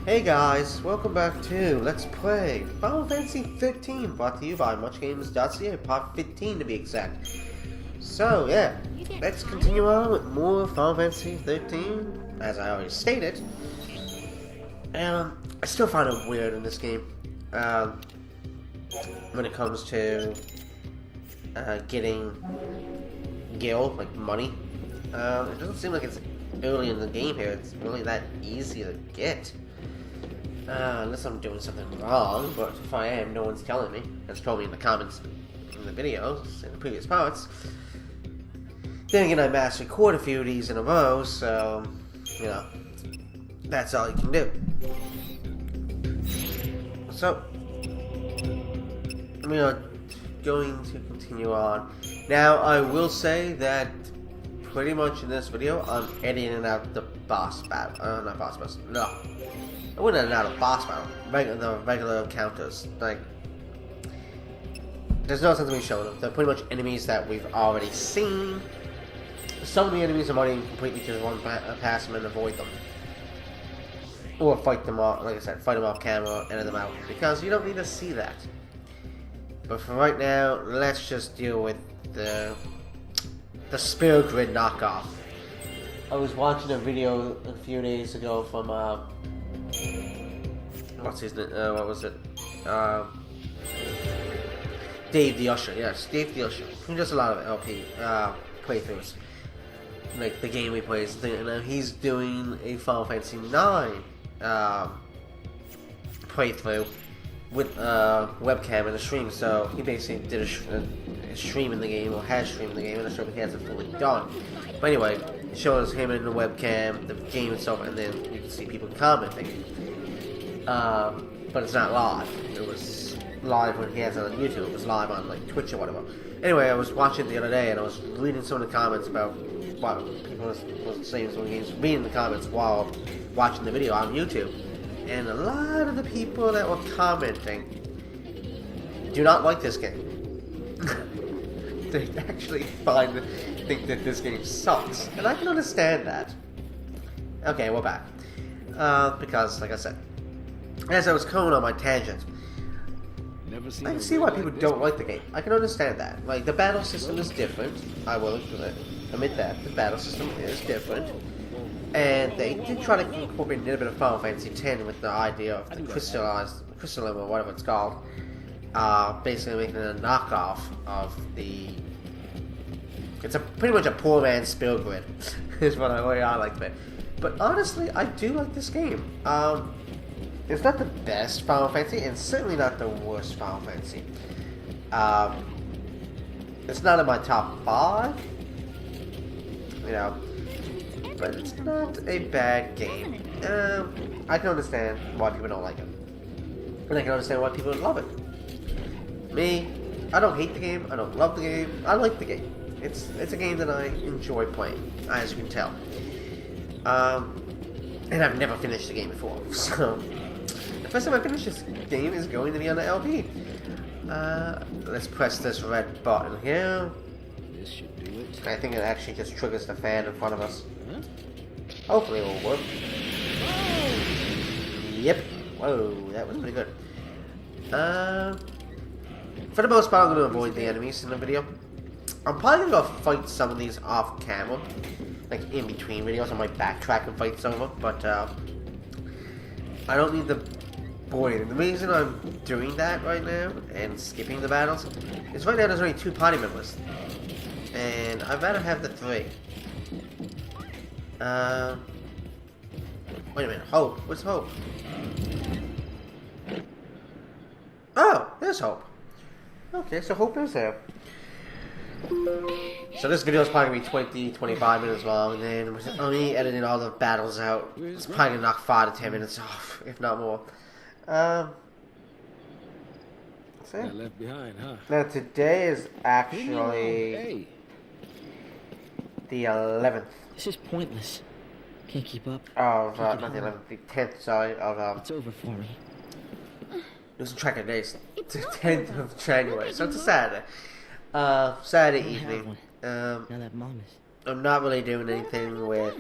Hey guys, welcome back to Let's Play Final Fantasy XIII, brought to you by MuchGames.ca, part 15 to be exact. So yeah, let's continue on with more Final Fantasy XIII, as I already stated. I still find it weird in this game, when it comes to getting gil, like money. It doesn't seem like it's early in the game here, it's really that easy to get. Unless I'm doing something wrong, but if I am, no one's telling me. It's told me in the comments in the videos, in the previous parts. Then again, I mastered quite a few of these in a row, so, you know, that's all you can do. So, we are going to continue on. Now, I will say that pretty much in this video, I'm editing out the boss battle. Not boss battles, no. I wouldn't have out a boss battle. The regular encounters. Like, there's no sense in me showing them. They're pretty much enemies that we've already seen. Some of the enemies I might even completely just run past them and avoid them. Or fight them off, like I said, fight them off camera, edit them out. Because you don't need to see that. But for right now, let's just deal with the Spirit Grid knockoff. I was watching a video a few days ago from, what's his name? What was it? Dave the Usher. Yes, Dave the Usher. He does a lot of LP playthroughs, like the game we play. And he's doing a Final Fantasy IX playthrough with webcam and a stream. So he basically did a stream in the game, or has streamed in the game, and I'm sure he hasn't fully done. But anyway, it shows him in the webcam, the game itself, and then you can see people commenting. But it's not live. It was live when he has it on YouTube. It was live on like Twitch or whatever. Anyway, I was watching it the other day and I was reading some of the comments about what people were saying. Some games, reading the comments while watching the video on YouTube, and a lot of the people that were commenting do not like this game. They actually think that this game sucks, and I can understand that. Okay, we're back. Because, like I said, as I was going on my tangent, I can see why people don't like the game. I can understand that. Like, the battle system is different. I will admit that. The battle system is different. And they did try to incorporate a little bit of Final Fantasy X with the idea of the crystalline, or whatever it's called. Basically making a knockoff of the... It's pretty much a poor man's Spirit Grid, is what I like it. But honestly, I do like this game. It's not the best Final Fantasy, and certainly not the worst Final Fantasy. It's not in my top 5, you know, but it's not a bad game. I can understand why people don't like it, and I can understand why people love it. Me, I don't hate the game, I don't love the game, I like the game. It's a game that I enjoy playing, as you can tell. And I've never finished the game before, so the first time I finish this game is going to be on the LP. Let's press this red button here. This should do it. I think it actually just triggers the fan in front of us. Huh? Hopefully it will work. Yep. Whoa, that was pretty good. For the most part, I'm going to avoid the enemies in the video. I'm probably going to go fight some of these off camera. Like in between videos, I might backtrack and fight some of them, but I don't need the boy. The reason I'm doing that right now and skipping the battles is right now there's only 2 party members, and I'd rather have the 3. Wait a minute, Hope. What's Hope? Oh, there's Hope. Okay, so Hope is there. So this video is probably going to be 20-25 minutes long, and then with only editing all the battles out, it's probably going to knock 5 to 10 minutes off, if not more. See? Got left behind, huh? Now today is actually the 11th. This is pointless. Can't keep up. Of, not the 11th, the 10th, sorry, of, It's over for me. losing track of days. It's the 10th of January, so it's a Saturday. Saturday evening. Now that Mom is... I'm not really doing anything with,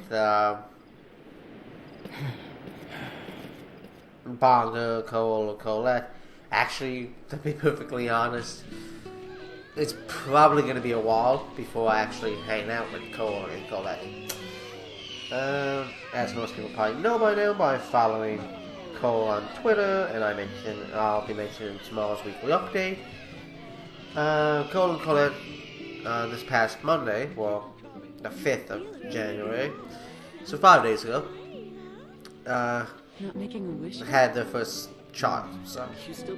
Bongo, Cole, or Colette. Actually, to be perfectly honest, it's probably going to be a while before I actually hang out with Cole and Colette. As most people probably know by now by following Cole on Twitter, and I'll be mentioning tomorrow's weekly update. Cole and Colette, this past Monday, well, the 5th of January, so 5 days ago, Not making a wish. had their first child. So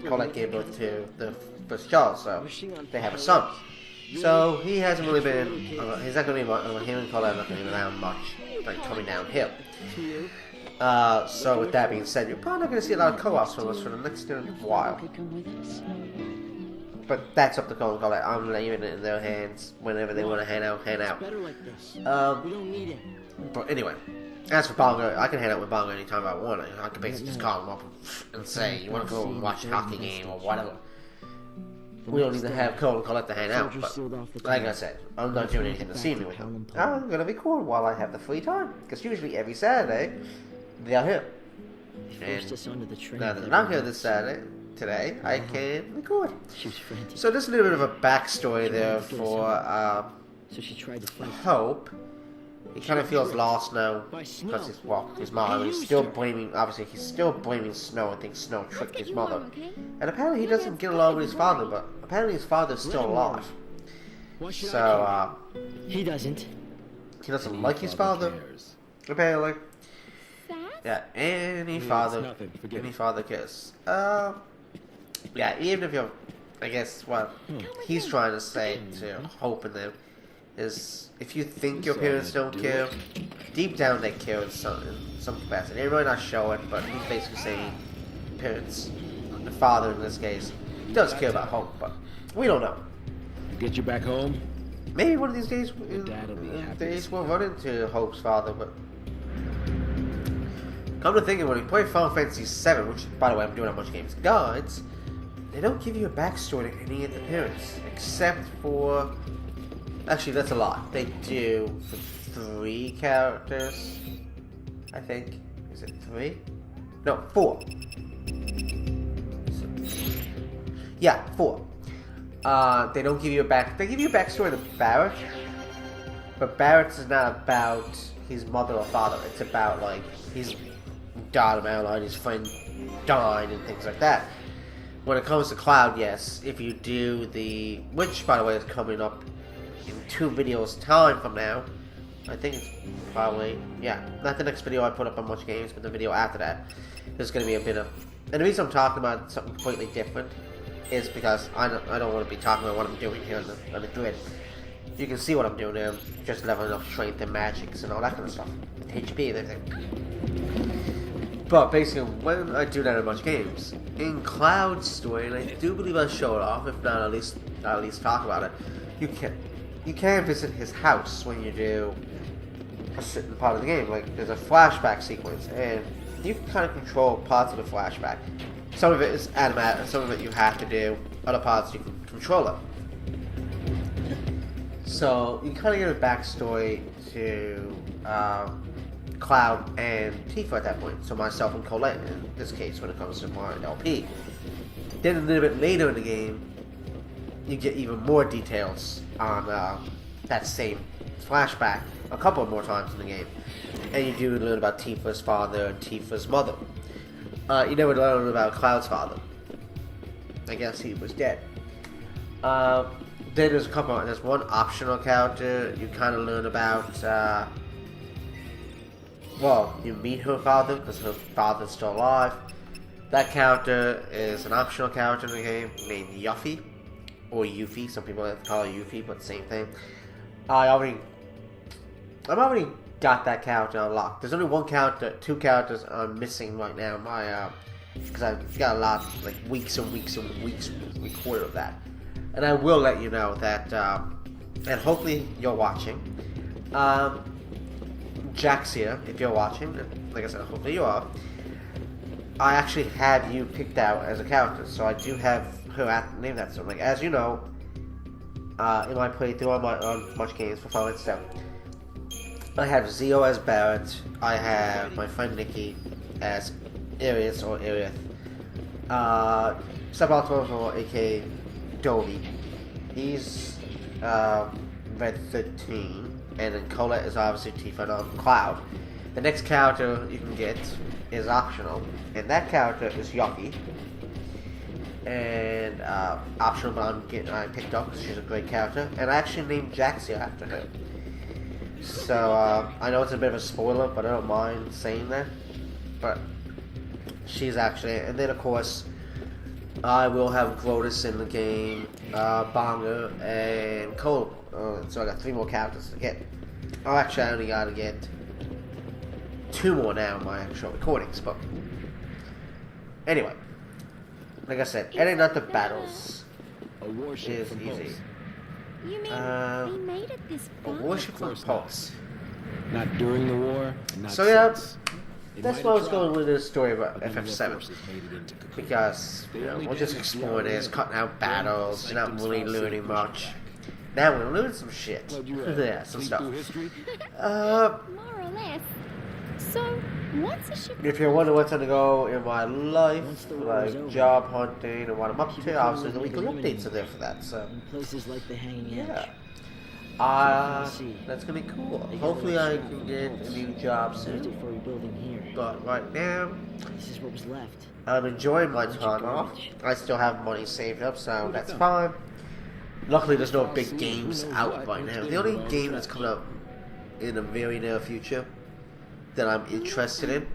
Colette gave birth to the first child, so they have a son. So he hasn't really been, he's not going to be, him and Colette are not going to be around much, like coming downhill. So with that being said, you're probably not going to see a lot of co-ops from us for the next while. But that's up to Cole and Colette. I'm leaving it in their hands. Whenever they want to hang out, hang out. But anyway, as for Bongo, I can hang out with Bongo anytime I want. I can basically just call him up and say, you want to go and watch a hockey game or whatever. We don't need to have Cole and Colette to hang out, but like I said, I'm not doing anything to see me with them. I'm going to record while I have the free time, because usually every Saturday, they are here. And now that they're not here this Saturday, today, I can record. So there's a little bit of a backstory there for Hope. He kind of feels lost now, because his mom, he's still blaming Snow and thinks Snow tricked his mother. And apparently he doesn't get along with his father, but apparently his father's still alive. So, He doesn't like his father, apparently. Yeah, any father cares. Yeah, even if you're, I guess what he's trying to say to Hope and them is, if you think your parents don't care, deep down they care in some capacity. They might not show it, but he's basically saying parents, the father in this case, does care about Hope, but we don't know. Get you back home? Maybe one of these days, we'll run into Hope's father, but come to think of it, when you play Final Fantasy VII, which, by the way, I'm doing a bunch of games guides, they don't give you a backstory to any of the parents, except for... Actually, that's a lot. They do for 3 characters, I think. Is it 3? No, 4. Yeah, 4. They don't give you they give you a backstory to Barrett, but Barrett's is not about his mother or father. It's about, like, his died of Adeline, his friend died, and things like that. When it comes to Cloud, yes, if you do which, by the way, is coming up in 2 videos time from now. I think it's probably, yeah, not the next video I put up on Much Games, but the video after that. There's going to be a bit of, and the reason I'm talking about something completely different is because I don't want to be talking about what I'm doing here on the grid. You can see what I'm doing there, just leveling up strength and magics and all that kind of stuff. HP and everything. But basically, when I do that in Much Games, in Cloud's story, and I do believe I show it off, if not at least talk about it, you can visit his house when you do a certain part of the game. Like, there's a flashback sequence, and you can kind of control parts of the flashback. Some of it is automatic, some of it you have to do, other parts you can control it. So, you kind of get a backstory to Cloud and Tifa at that point, so myself and Colette in this case when it comes to Mario LP. Then a little bit later in the game, you get even more details on that same flashback a couple more times in the game. And you do learn about Tifa's father and Tifa's mother. You never learn about Cloud's father. I guess he was dead. Then there's one optional character you kind of learn about. You meet her father, because her father's still alive. That character is an optional character in the game named Yuffie. Or Yuffie, some people call it Yuffie, but same thing. I've already got that character unlocked. There's only 2 characters I'm missing right now. Because I've got a lot, like weeks and weeks and weeks recorded of that. And I will let you know that, and hopefully you're watching. Jaxia, if you're watching, and like I said, hopefully you are. I actually have you picked out as a character, so I do have her named that. So, like, as you know, in my playthrough on Much Games for Final Fantasy VII, I have Zio as Barrett. I have my friend Nikki as Arius or Arieth. Subaltern, or aka Dovey. He's Red 13, and then Colette is obviously Tifa on Cloud. The next character you can get is optional, and that character is Yucky. And optional, but I picked up because she's a great character, and I actually named Jaxia after her. So I know it's a bit of a spoiler, but I don't mind saying that. But she's actually, and then of course I will have Grotus in the game, Bonga, and Cole. So I got 3 more characters to get. Oh, actually, I only gotta get 2 more now in my actual recordings. But anyway, like I said, editing out the battles is easy. You mean they made it this A far? warship from Pulse. Not during the war. Not So yeah, since. They that's might why I have was going tried, with this story about but then the FF7. forces made it into Cocoon. Because, you know, we're just exploring this, cutting out battles, you're not really learning much. Now we're learning some shit. What'd you Yeah, some sleep stuff. through history? More or less. So, what's a ship? If you're wondering what's on the go in my life, Once the war like is over, job hunting and what I'm up people to, can obviously the live weekly in updates are there for that, so In places like the Hanging yeah. Edge. That's gonna be cool. Hopefully I can get a new job Used soon, it for rebuilding here. but right now, This is what was left. I'm enjoying my time off. I still have money saved up, so that's fine. Luckily, there's no big games out right now. The only game that's coming out in the very near future that I'm interested in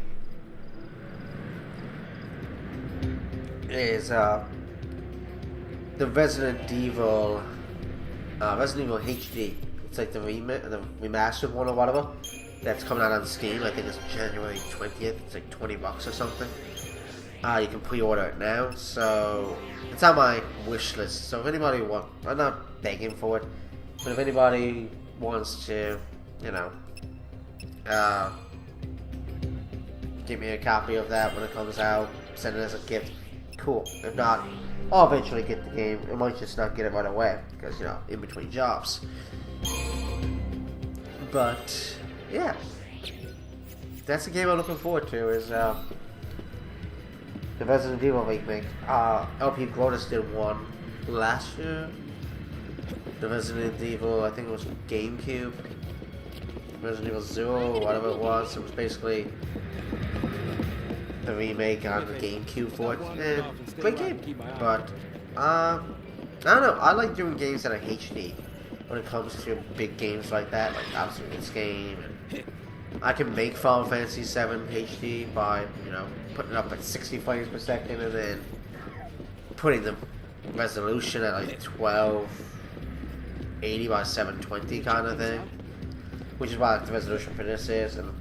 is the Resident Evil HD. It's like the remastered one or whatever that's coming out on Steam. I think it's January 20th. It's like $20 or something. You can pre-order it now, so it's on my wish list. So if anybody wants, I'm not begging for it, but if anybody wants to, you know, give me a copy of that when it comes out, send it as a gift, cool. If not, I'll eventually get the game. I might just not get it right away because, you know, in between jobs. But yeah, that's the game I'm looking forward to. Is the Resident Evil remake. LP Grotus did one last year. The Resident Evil, I think it was GameCube. Resident Evil 0 or whatever it was. It was basically the remake on the GameCube for it. And great game. But, I don't know. I like doing games that are HD when it comes to big games like that. Like, obviously, this game. And I can make Final Fantasy VII HD by, you know, putting it up at 60 frames per second and then putting the resolution at like 1280 by 720 kind of thing, which is what the resolution for this is. And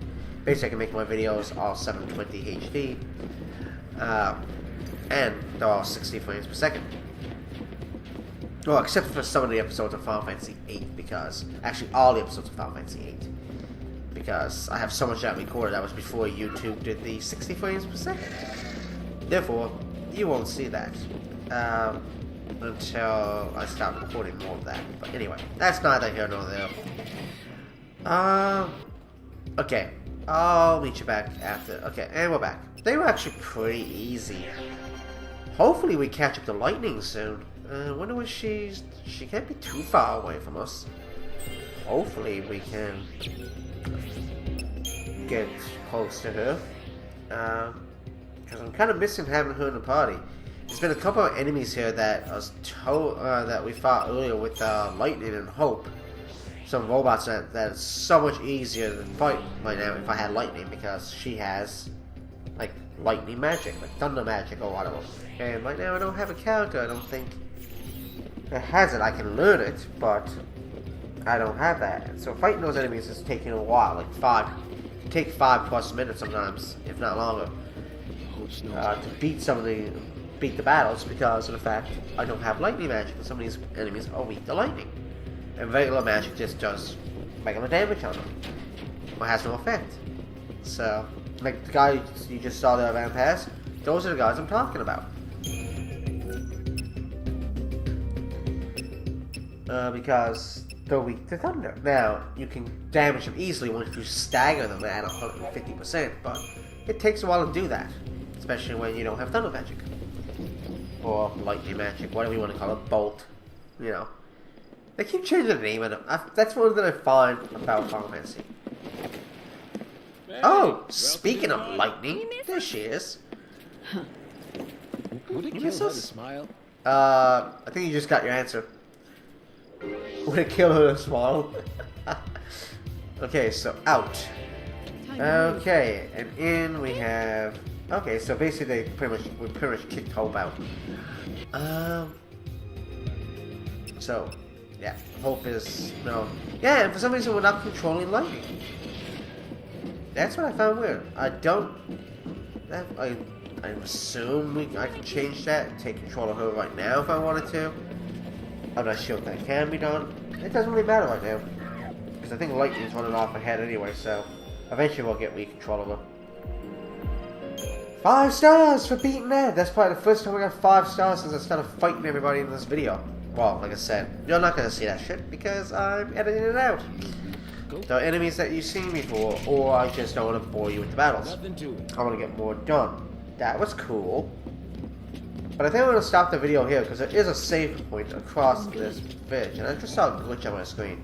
basically I can make my videos all 720 HD and they're all 60 frames per second. Well, except for some of the episodes of Final Fantasy VIII, because actually all the episodes of Final Fantasy VIII, because I have so much that recorded. That was before YouTube did the 60 frames per second. Therefore, you won't see that until I start recording more of that. But anyway, that's neither here nor there. Okay, I'll meet you back after. Okay, and we're back. They were actually pretty easy. Hopefully we catch up to Lightning soon. I wonder when she can't be too far away from us. Hopefully we can get close to her, because I'm kind of missing having her in the party. There's been a couple of enemies here that that we fought earlier with Lightning and Hope. Some robots that is so much easier to fight right now if I had Lightning, because she has like lightning magic, like thunder magic or whatever. And right now I don't have a character. I don't think it has it. I can learn it, but I don't have that. So fighting those enemies is taking a while, like 5+ minutes sometimes, if not longer, to beat the battles, because of the fact I don't have lightning magic, and some of these enemies are weak to lightning, and regular magic just does regular damage on them, or has no effect. So, like the guy you just saw there ran past, those are the guys I'm talking about. Because they're weak to thunder. Now, you can damage them easily once you stagger them at 150%, but it takes a while to do that. especially when you don't have thunder magic. Or lightning magic, whatever you want to call it, bolt, you know. They keep changing the name of them. That's one that I find about Final Fantasy. Oh, speaking of lightning, there she is. Would it You kill miss her to us? smile? I think you just got your answer. Would it kill her to smile? Okay, so out. Okay, and in we have. Okay, so basically we pretty much kicked Hope out. So, yeah, Hope is yeah, and for some reason we're not controlling lightning. That's what I found weird. I assume I can change that and take control of her right now if I wanted to. I'm not sure if that can be done. It doesn't really matter right now. Because I think lightning's running off ahead anyway, so eventually we'll get control of her. 5 stars for beating Ed! That's probably the first time we got 5 stars since I started fighting everybody in this video. Well, like I said, you're not going to see that shit because I'm editing it out. The enemies that you've seen before, or I just don't want to bore you with the battles. Nothing to it. I want to get more done. That was cool. But I think I'm going to stop the video here because there is a save point across this bridge. And I just saw a glitch on my screen.